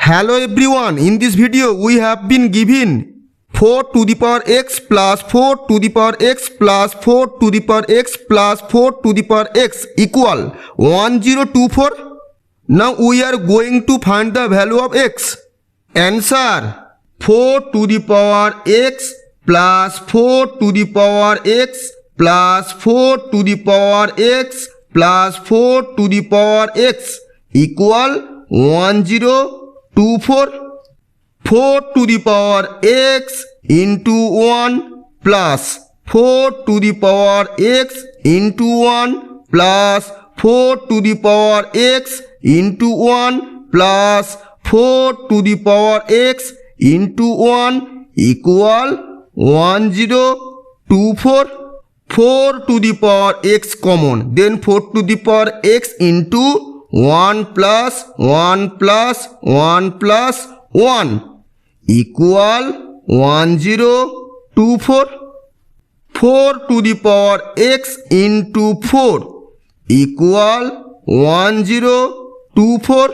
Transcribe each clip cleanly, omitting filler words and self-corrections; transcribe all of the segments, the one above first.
Hello everyone, in this video we have been given 4 to the power x plus 4 to the power x plus 4 to the power x plus 4 to the power x equal 1024. Now we are going to find the value of x. Answer: 4 to the power x plus 4 to the power x plus 4 to the power x plus 4 to the power x equal 1024. 4 to the power x into 1 plus 4 to the power x into 1 plus 4 to the power x into 1 plus 4 to the power x into 1 equal 1024. 4 to the power x common, then 4 to the power x into 1 plus 1 plus 1 plus 1 equal 1024. 4 to the power x into 4 equal 1024.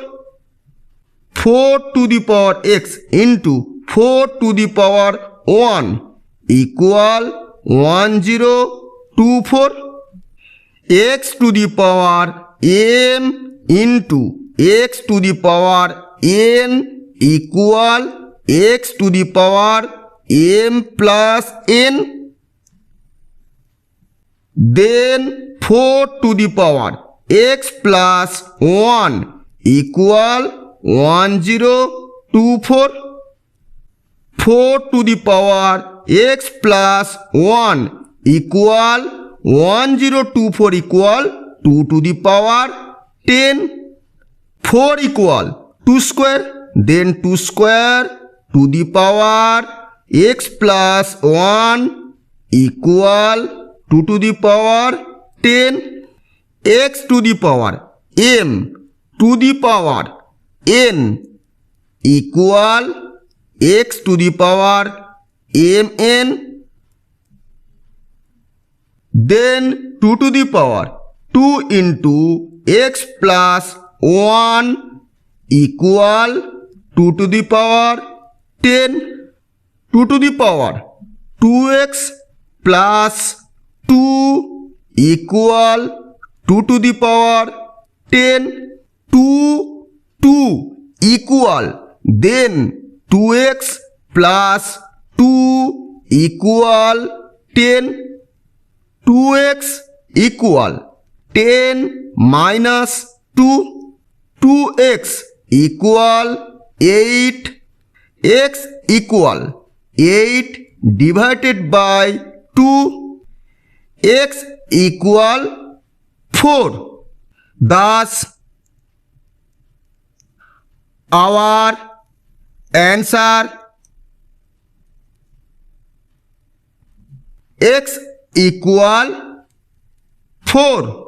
4 to the power x into 4 to the power 1 equal 1024. X to the power m into x to the power n equal x to the power m plus n. Then 4 to the power x plus 1 equal 1024. 4 to the power x plus 1 equal 1024 equal 2 to the power 10. 4 equal 2 square, then 2 square to the power x plus 1 equal 2 to the power 10. X to the power m to the power n equal x to the power mn. Then 2 to the power 2 into x plus 1 equal 2 to the power 10. 2 to the power 2x plus 2 equal 2 to the power 10. 2 equal, then 2x plus 2 equal 10. 2x equal 10 minus 2. 2x equal 8. X equal 8 divided by 2. X equal 4. Thus our answer x equal 4.